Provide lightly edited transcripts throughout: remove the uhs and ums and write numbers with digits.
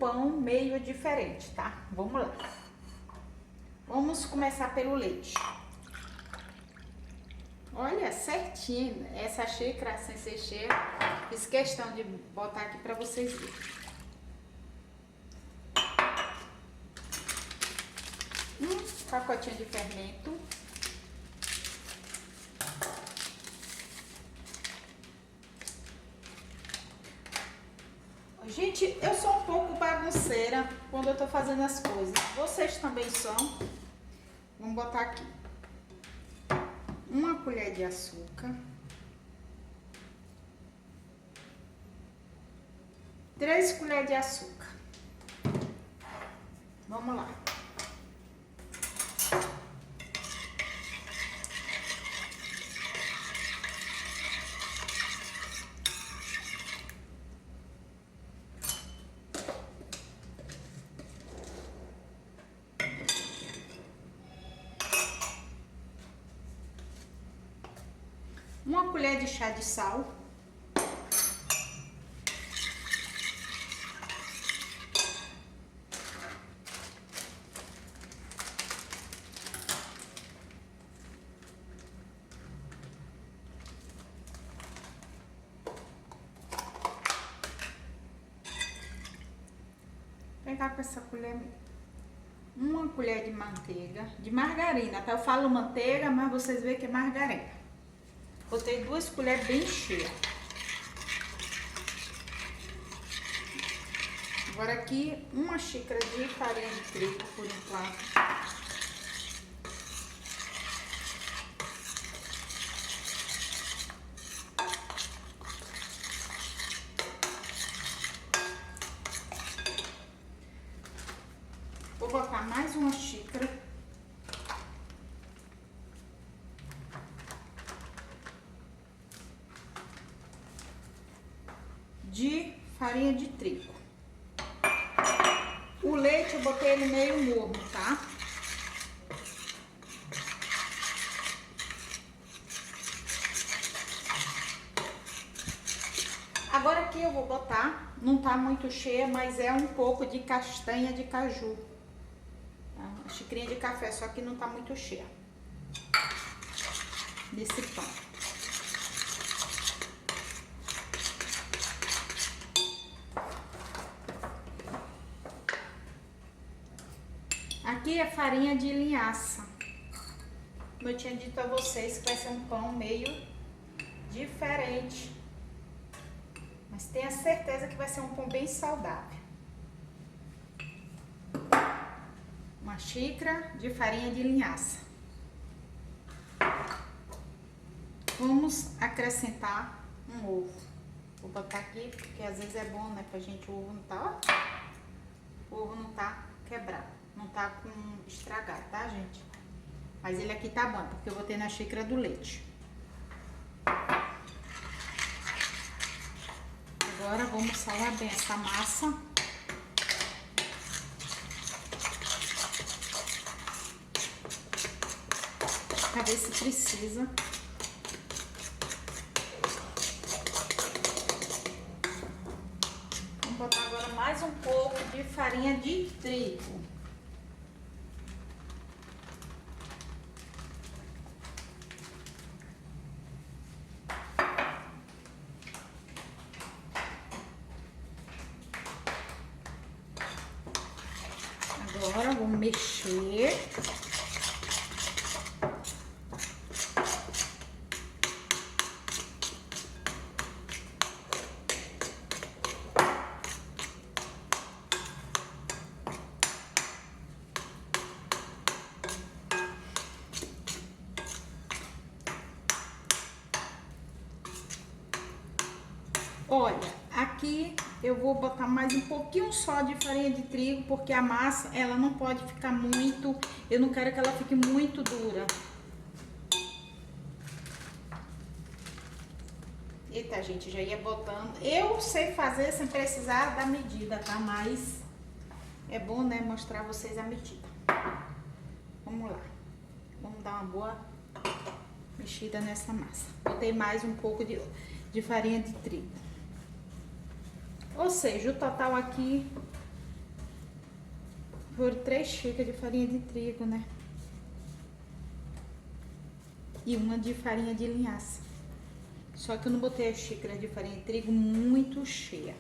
pão meio diferente, tá? Vamos lá. Vamos começar pelo leite. Olha, certinho, essa xícara sem ser cheia, fiz questão de botar aqui pra vocês verem. Pacotinho de fermento. Gente, eu sou um pouco bagunceira quando eu tô fazendo as coisas. Vocês também são. Vamos botar aqui. 1 colher de açúcar. 3 colheres de açúcar. Vamos lá. Uma colher de chá de sal. Vou pegar com essa colher, 1 colher de manteiga, de margarina, tá? Eu falo manteiga, mas vocês veem que é margarina. Botei 2 colheres bem cheias. Agora aqui, 1 xícara de farinha de trigo por enquanto. Vou botar mais 1 xícara de farinha de trigo. O leite eu botei ele meio morno, tá? Agora aqui eu vou botar, não tá muito cheia, mas é um pouco de castanha de caju. Tá? Uma xicrinha de café, só que não tá muito cheia. Nesse pão. Aqui é farinha de linhaça. Como eu tinha dito a vocês que vai ser um pão meio diferente. Mas tenha certeza que vai ser um pão bem saudável. 1 xícara de farinha de linhaça. Vamos acrescentar um ovo. Vou botar aqui porque às vezes é bom, né, pra gente o ovo não tá, ó. O ovo não tá quebrado, não tá com estragado, tá, gente? Mas ele aqui tá bom, porque eu botei na xícara do leite. Agora vamos salar bem essa massa. Pra ver se precisa. Vamos botar agora mais um pouco de farinha de trigo. Agora vamos mexer. Olha, aqui eu vou botar mais um pouquinho só de farinha de trigo, porque a massa, ela não pode ficar muito, eu não quero que ela fique muito dura. Eita, gente, já ia botando. Eu sei fazer sem precisar da medida, tá? Mas é bom, né, mostrar a vocês a medida. Vamos lá. Vamos dar uma boa mexida nessa massa. Botei mais um pouco de farinha de trigo. Ou seja, o total aqui Foram 3 xícaras de farinha de trigo, né? E uma de farinha de linhaça. Só que eu não botei a xícara de farinha de trigo muito cheia.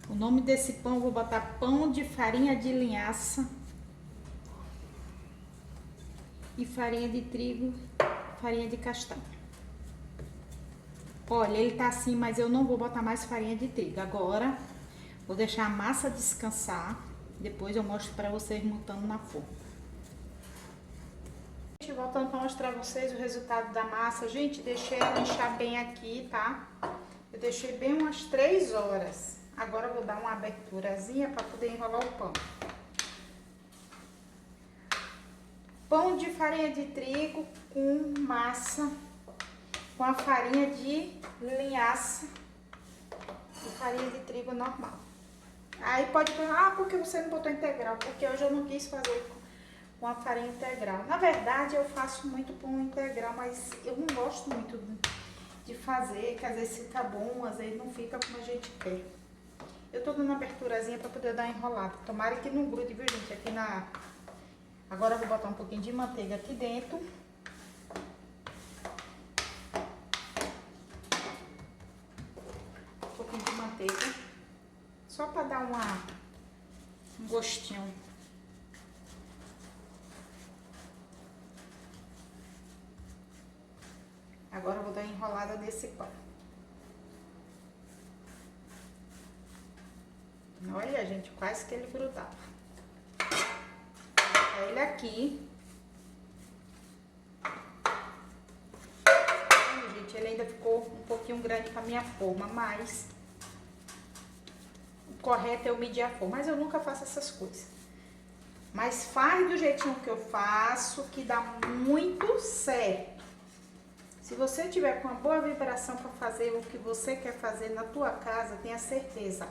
O nome desse pão, eu vou botar pão de farinha de linhaça e farinha de trigo, farinha de castanha. Olha, ele tá assim, mas eu não vou botar mais farinha de trigo. Agora, vou deixar a massa descansar. Depois eu mostro pra vocês montando na forma. Gente, voltando pra mostrar a vocês o resultado da massa. Gente, deixei ela inchar bem aqui, tá? Eu deixei bem umas 3 horas. Agora eu vou dar uma aberturazinha pra poder enrolar o pão. Pão de farinha de trigo com massa, com a farinha de linhaça e farinha de trigo normal. Aí pode perguntar, ah, por que você não botou integral? Porque hoje eu não quis fazer com a farinha integral. Na verdade, eu faço muito pão integral, mas eu não gosto muito de fazer, que às vezes fica bom, às vezes não fica como a gente quer. Eu tô dando uma aberturazinha pra poder dar uma enrolada. Tomara que não grude, viu, gente? Aqui na... Agora eu vou botar um pouquinho de manteiga aqui dentro. Um pouquinho de manteiga. Só pra dar um gostinho. Agora eu vou dar uma enrolada nesse pão. Olha, gente, quase que ele grudava. Vou botar ele aqui. Olha, gente, ele ainda ficou um pouquinho grande pra minha forma, mas o correto é eu medir a forma. Mas eu nunca faço essas coisas. Mas faz do jeitinho que eu faço, que dá muito certo. Se você tiver com uma boa vibração para fazer o que você quer fazer na tua casa, tenha certeza,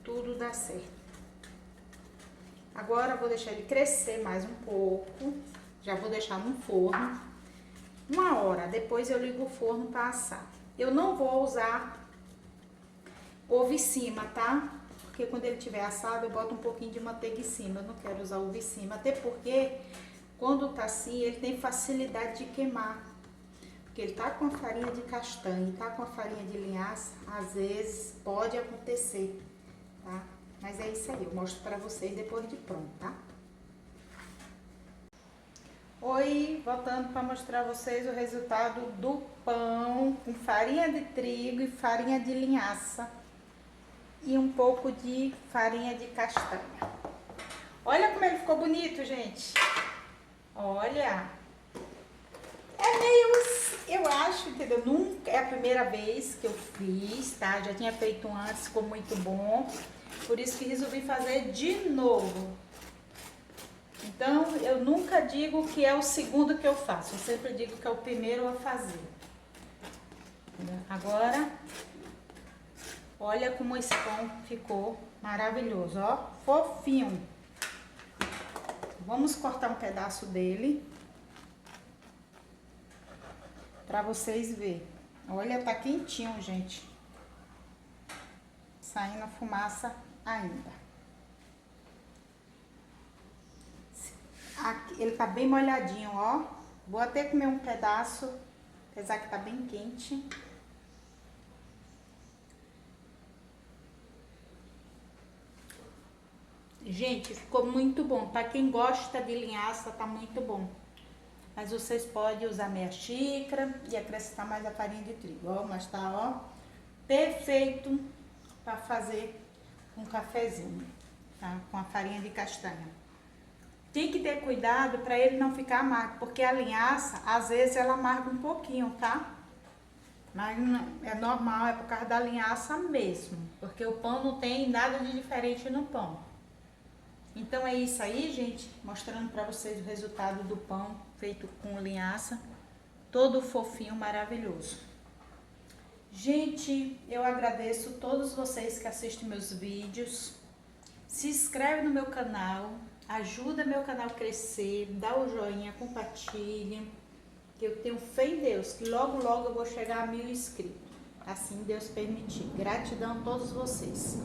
tudo dá certo. Agora eu vou deixar ele crescer mais um pouco. Já vou deixar no forno 1 hora. Depois eu ligo o forno para assar. Eu não vou usar ovo em cima, tá? Porque quando ele tiver assado, eu boto um pouquinho de manteiga em cima. Eu não quero usar ovo em cima. Até porque, quando tá assim, ele tem facilidade de queimar. Porque ele tá com a farinha de castanha e tá com a farinha de linhaça, às vezes pode acontecer, tá? Mas é isso aí, eu mostro pra vocês depois de pronto, tá? Oi, voltando para mostrar a vocês o resultado do pão com farinha de trigo e farinha de linhaça e um pouco de farinha de castanha. Olha como ele ficou bonito, gente. Olha, é meio, eu acho, entendeu? Nunca é a primeira vez que eu fiz, tá? Já tinha feito antes, ficou muito bom. Por isso que resolvi fazer de novo. Então, eu nunca digo que é o segundo que eu faço. Eu sempre digo que é o primeiro a fazer. Agora, olha como esse pão ficou maravilhoso, ó. Fofinho. Vamos cortar um pedaço dele. Pra vocês verem. Olha, tá quentinho, gente. Saindo a fumaça ainda. Aqui, ele tá bem molhadinho, ó. Vou até comer um pedaço, apesar que tá bem quente. Gente, ficou muito bom. Pra quem gosta de linhaça, tá muito bom. Mas vocês podem usar meia xícara e acrescentar mais a farinha de trigo, ó. Mas tá, ó, perfeito pra fazer um cafezinho, tá? Com a farinha de castanha. Tem que ter cuidado para ele não ficar amargo, porque a linhaça, às vezes, ela amarga um pouquinho, tá? Mas não, é normal, é por causa da linhaça mesmo, porque o pão não tem nada de diferente no pão. Então é isso aí, gente, mostrando para vocês o resultado do pão feito com linhaça, todo fofinho, maravilhoso. Gente, eu agradeço todos vocês que assistem meus vídeos. Se inscreve no meu canal, ajuda meu canal a crescer, dá o joinha, compartilhe, que eu tenho fé em Deus, que logo logo eu vou chegar a 1000 inscritos. assim Deus permitir. Gratidão a todos vocês.